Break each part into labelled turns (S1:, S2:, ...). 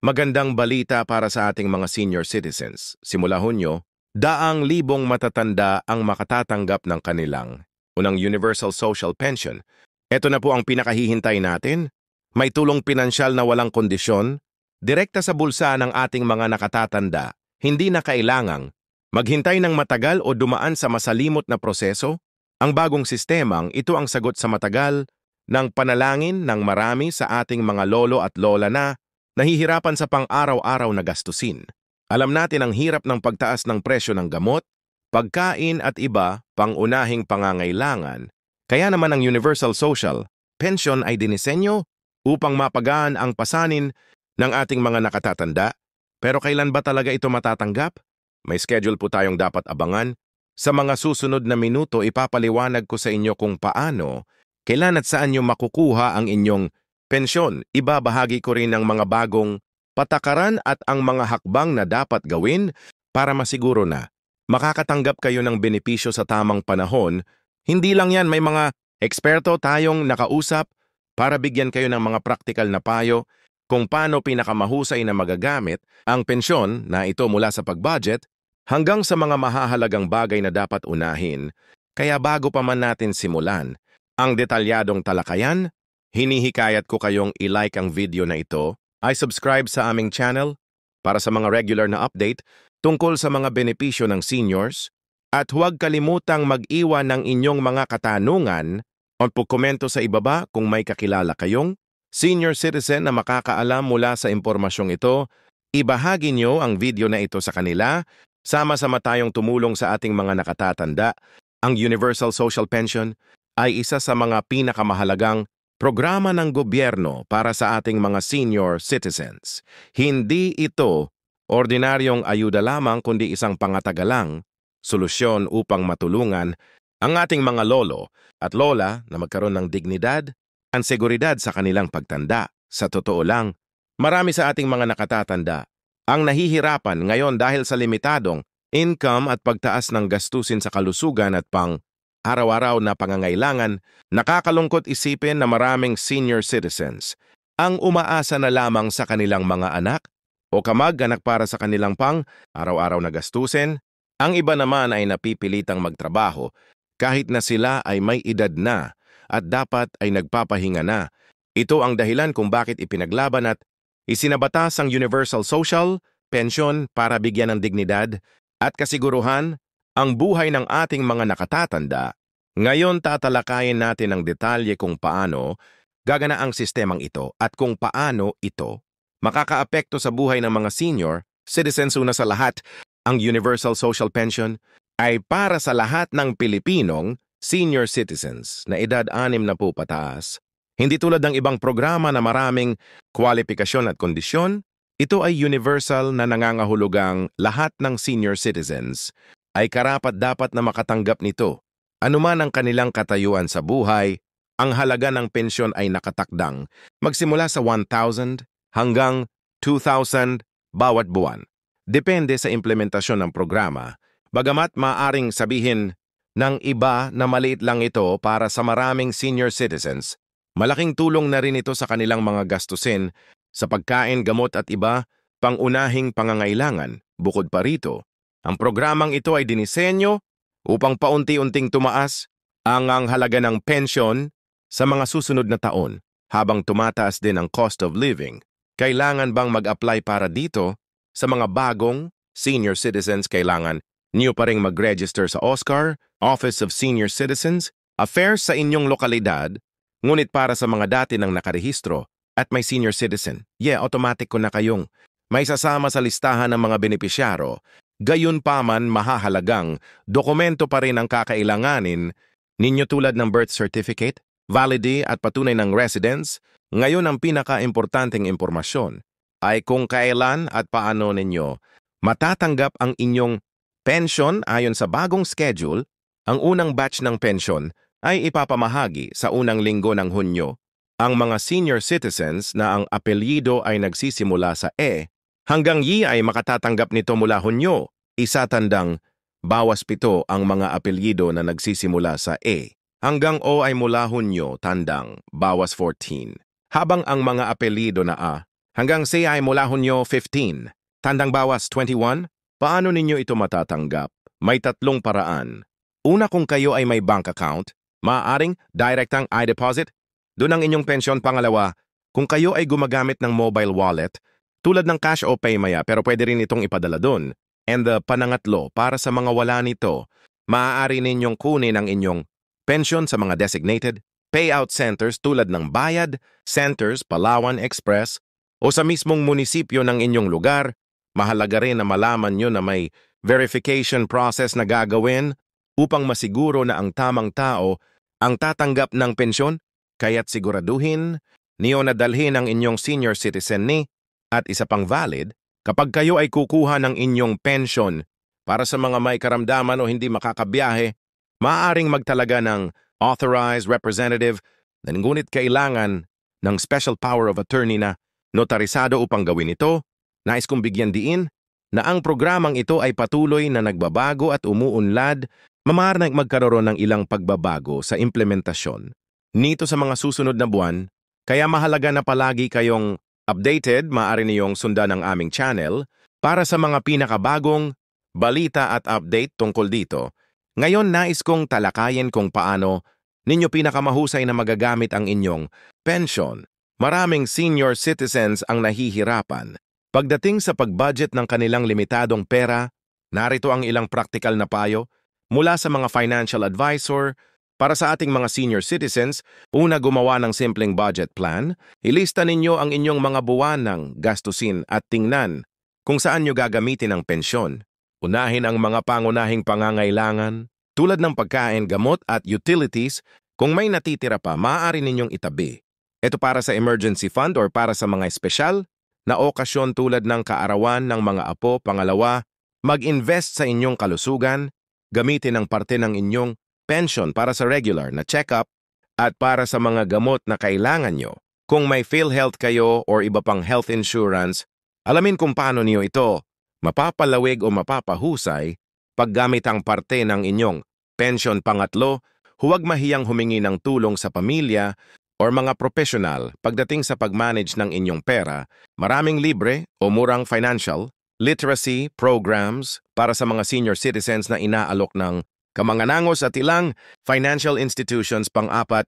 S1: Magandang balita para sa ating mga senior citizens. Simula Hunyo, daang libong matatanda ang makatatanggap ng kanilang unang Universal Social Pension. Ito na po ang pinakahihintay natin. May tulong pinansyal na walang kondisyon, direkta sa bulsa ng ating mga nakatatanda. Hindi na kailangang maghintay ng matagal o dumaan sa masalimot na proseso. Ang bagong sistemang ito ang sagot sa matagal ng panalangin ng marami sa ating mga lolo at lola na nahihirapan sa pang-araw-araw na gastusin. Alam natin ang hirap ng pagtaas ng presyo ng gamot, pagkain at iba pang-unahing pangangailangan. Kaya naman ang Universal Social Pension ay dinisenyo upang mapagaan ang pasanin ng ating mga nakatatanda. Pero kailan ba talaga ito matatanggap? May schedule po tayong dapat abangan. Sa mga susunod na minuto, ipapaliwanag ko sa inyo kung paano, kailan at saan nyo makukuha ang inyong pensyon. Ibabahagi ko rin ang mga bagong patakaran at ang mga hakbang na dapat gawin para masiguro na makakatanggap kayo ng benepisyo sa tamang panahon. Hindi lang yan, may mga eksperto tayong nakausap para bigyan kayo ng mga praktikal na payo kung paano pinakamahusay na magagamit ang pensyon na ito mula sa pag-budget hanggang sa mga mahahalagang bagay na dapat unahin. Kaya bago pa man natin simulan ang detalyadong talakayan, hinihikayat ko kayong i-like ang video na ito, ay subscribe sa aming channel para sa mga regular na update tungkol sa mga benepisyo ng seniors, at huwag kalimutang mag-iwan ng inyong mga katanungan o pagkomento sa ibaba kung may kakilala kayong senior citizen na makakaalam mula sa impormasyong ito. Ibahagi nyo ang video na ito sa kanila. Sama-sama tayong tumulong sa ating mga nakatatanda. Ang Universal Social Pension ay isa sa mga pinakamahalagang programa ng gobyerno para sa ating mga senior citizens. Hindi ito ordinaryong ayuda lamang kundi isang pangatagalang solusyon upang matulungan ang ating mga lolo at lola na magkaroon ng dignidad at seguridad sa kanilang pagtanda. Sa totoo lang, marami sa ating mga nakatatanda ang nahihirapan ngayon dahil sa limitadong income at pagtaas ng gastusin sa kalusugan at araw-araw na pangangailangan. Nakakalungkot isipin na maraming senior citizens ang umaasa na lamang sa kanilang mga anak o kamag-anak para sa kanilang araw-araw na gastusin. Ang iba naman ay napipilitang magtrabaho kahit na sila ay may edad na at dapat ay nagpapahinga na. Ito ang dahilan kung bakit ipinaglaban at isinabatas ang Universal Social Pension para bigyan ng dignidad at kasiguruhan ang buhay ng ating mga nakatatanda. Ngayon tatalakayin natin ang detalye kung paano gagana ang sistemang ito at kung paano ito makakaapekto sa buhay ng mga senior citizens. Una sa lahat, ang Universal Social Pension ay para sa lahat ng Pilipinong senior citizens na edad 60 na po pataas. Hindi tulad ng ibang programa na maraming kwalifikasyon at kondisyon. Ito ay universal na nangangahulugang lahat ng senior citizens ay karapat-dapat na makatanggap nito. Anuman ang kanilang katayuan sa buhay, ang halaga ng pensyon ay nakatakdang magsimula sa 1,000 hanggang 2,000 bawat buwan. Depende sa implementasyon ng programa. Bagamat maaring sabihin ng iba na maliit lang ito para sa maraming senior citizens, malaking tulong na rin ito sa kanilang mga gastusin sa pagkain, gamot at iba pangunahing pangangailangan. Bukod pa rito, ang programang ito ay dinisenyo upang paunti-unting tumaas ang halaga ng pensyon sa mga susunod na taon habang tumataas din ang cost of living. Kailangan bang mag-apply para dito? Sa mga bagong senior citizens, kailangan niyo pa ring mag-register sa OSCAR, Office of Senior Citizens Affairs sa inyong lokalidad. Ngunit para sa mga dati nang nakarehistro at may senior citizen, automatic ko na kayong may sasama sa listahan ng mga benepisyaro. Gayunpaman, mahahalagang dokumento pa rin ang kakailanganin ninyo tulad ng birth certificate, validity at patunay ng residence. Ngayon ang pinaka-importanteng impormasyon ay kung kailan at paano ninyo matatanggap ang inyong pension ayon sa bagong schedule. Ang unang batch ng pension ay ipapamahagi sa unang linggo ng Hunyo. Ang mga senior citizens na ang apelyido ay nagsisimula sa E hanggang Y ay makatatanggap nito mula Hunyo. Isa tandang bawas 7 ang mga apelyido na nagsisimula sa E hanggang O ay mula Hunyo tandang bawas 14. Habang ang mga apelyido na A hanggang CI mula Hunyo 15, tandang bawas 21. Paano ninyo ito matatanggap? May tatlong paraan. Una, kung kayo ay may bank account, maaaring direktang i-deposit, doon ang inyong pensyon. Pangalawa, kung kayo ay gumagamit ng mobile wallet, tulad ng Cash o Paymaya, pero pwede rin itong ipadala doon. And the panangatlo, para sa mga wala nito, maaari ninyong kunin ang inyong pensyon sa mga designated payout centers tulad ng Bayad Centers, Palawan Express, o sa mismong munisipyo ng inyong lugar. Mahalaga rin na malaman nyo na may verification process na gagawin upang masiguro na ang tamang tao ang tatanggap ng pensyon, kaya't siguraduhin niyo na dalhin ang inyong senior citizen at isa pang valid kapag kayo ay kukuha ng inyong pensyon. Para sa mga may karamdaman o hindi makakabiyahe, maaaring magtalaga ng authorized representative na ngunit kailangan ng special power of attorney na notarisado upang gawin ito. Nais kong bigyan diin na ang programang ito ay patuloy na nagbabago at umuunlad, mamaaring magkaroon ng ilang pagbabago sa implementasyon nito sa mga susunod na buwan, kaya mahalaga na palagi kayong updated. Maaari niyong sundan ang aming channel para sa mga pinakabagong balita at update tungkol dito. Ngayon nais kong talakayin kung paano ninyo pinakamahusay na magagamit ang inyong pensyon. Maraming senior citizens ang nahihirapan pagdating sa pag-budget ng kanilang limitadong pera. Narito ang ilang praktikal na payo mula sa mga financial advisor para sa ating mga senior citizens. Una, gumawa ng simpleng budget plan. Ilista ninyo ang inyong mga buwan ng gastusin at tingnan kung saan nyo gagamitin ang pensyon. Unahin ang mga pangunahing pangangailangan tulad ng pagkain, gamot at utilities. Kung may natitira pa, maaari ninyong itabi. Ito para sa emergency fund or para sa mga espesyal na okasyon tulad ng kaarawan ng mga apo. Pangalawa, mag-invest sa inyong kalusugan. Gamitin ang parte ng inyong pension para sa regular na check-up at para sa mga gamot na kailangan nyo. Kung may PhilHealth kayo or iba pang health insurance, alamin kung paano niyo ito mapapalawig o mapapahusay paggamit ang parte ng inyong pension. Pangatlo, huwag mahiyang humingi ng tulong sa pamilya or mga profesional pagdating sa pag-manage ng inyong pera. Maraming libre o murang financial literacy programs para sa mga senior citizens na inaalok ng kamanganangos at ilang financial institutions. Pang-apat,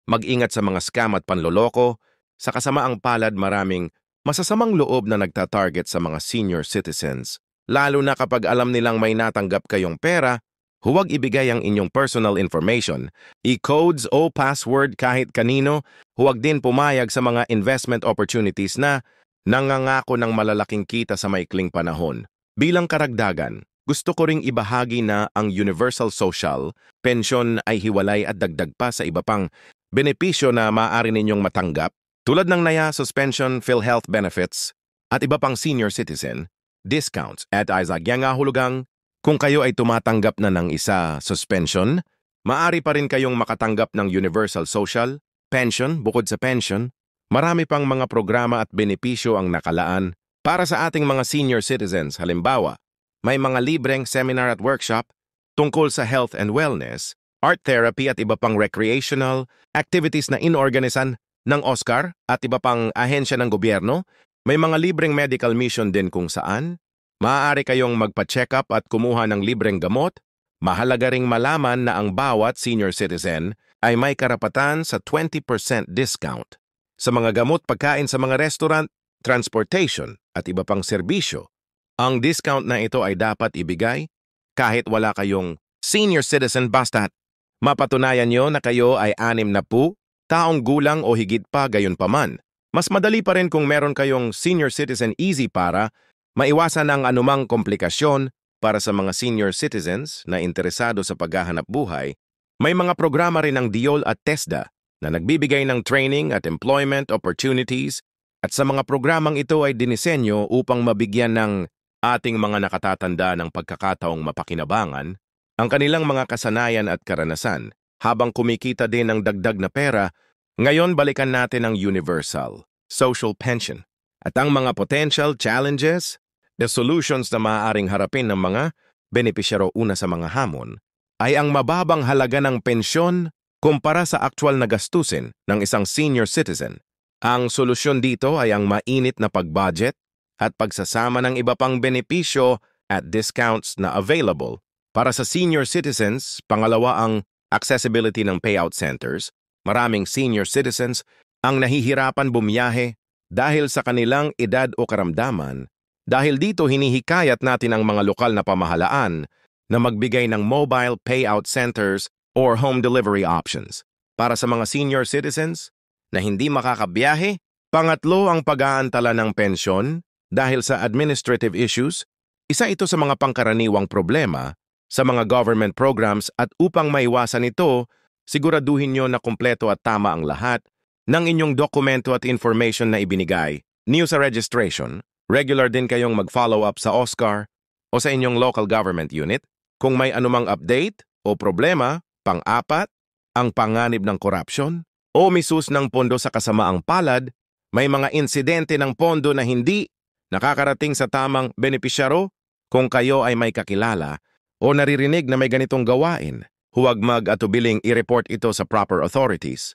S1: mag-ingat sa mga scam at panloloko. Sa kasamaang palad, maraming masasamang loob na nagtatarget sa mga senior citizens. Lalo na kapag alam nilang may natanggap kayong pera, huwag ibigay ang inyong personal information, e-codes o password kahit kanino. Huwag din pumayag sa mga investment opportunities na nangangako ng malalaking kita sa maikling panahon. Bilang karagdagan, gusto ko ring ibahagi na ang Universal Social Pension ay hiwalay at dagdag pa sa iba pang benepisyo na maaari ninyong matanggap tulad ng NAYA suspension, PhilHealth benefits at iba pang senior citizen discounts at isagyang hulugang. Kung kayo ay tumatanggap na ng isa suspension, maaari pa rin kayong makatanggap ng Universal Social Pension. Bukod sa pension, marami pang mga programa at benepisyo ang nakalaan para sa ating mga senior citizens. Halimbawa, may mga libreng seminar at workshop tungkol sa health and wellness, art therapy at iba pang recreational activities na inorganisan ng Oscar at iba pang ahensya ng gobyerno. May mga libreng medical mission din kung saan maaari kayong magpa-check up at kumuha ng libreng gamot. Mahalaga ring malaman na ang bawat senior citizen ay may karapatan sa 20% discount sa mga gamot, pagkain sa mga restaurant, transportation at iba pang serbisyo. Ang discount na ito ay dapat ibigay kahit wala kayong senior citizen basta't mapatunayan nyo na kayo ay 60 taong gulang o higit pa. Gayunpaman, mas madali pa rin kung meron kayong senior citizen easy para maiwasan ang anumang komplikasyon. Para sa mga senior citizens na interesado sa paghahanap buhay, may mga programa rin ng DIOL at TESDA na nagbibigay ng training at employment opportunities, at sa mga programang ito ay dinisenyo upang mabigyan ng ating mga nakatatanda ng pagkakataong mapakinabangan ang kanilang mga kasanayan at karanasan habang kumikita din ng dagdag na pera. Ngayon, balikan natin ang Universal Social Pension at ang mga potential challenges, the solutions na maaaring harapin ng mga benepisyaro. Una sa mga hamon ay ang mababang halaga ng pensyon kumpara sa aktwal na gastusin ng isang senior citizen. Ang solusyon dito ay ang mainit na pag-budget at pagsasama ng iba pang benepisyo at discounts na available. Para sa senior citizens, pangalawa ang accessibility ng payout centers. Maraming senior citizens ang nahihirapan bumiyahe dahil sa kanilang edad o karamdaman. Dahil dito hinihikayat natin ang mga lokal na pamahalaan na magbigay ng mobile payout centers or home delivery options. Para sa mga senior citizens na hindi makakabiyahe, pangatlo ang pag-aantala ng pensyon dahil sa administrative issues. Isa ito sa mga pangkaraniwang problema sa mga government programs at upang maiwasan ito, siguraduhin nyo na kumpleto at tama ang lahat ng inyong dokumento at information na ibinigay. New sa registration, regular din kayong mag-follow up sa OSCAR o sa inyong local government unit. Kung may anumang update o problema, pang-apat, ang panganib ng corruption o misus ng pondo sa kasamaang palad, may mga insidente ng pondo na hindi nakakarating sa tamang benepisyaro. Kung kayo ay may kakilala o naririnig na may ganitong gawain, huwag mag-atubiling i-report ito sa proper authorities.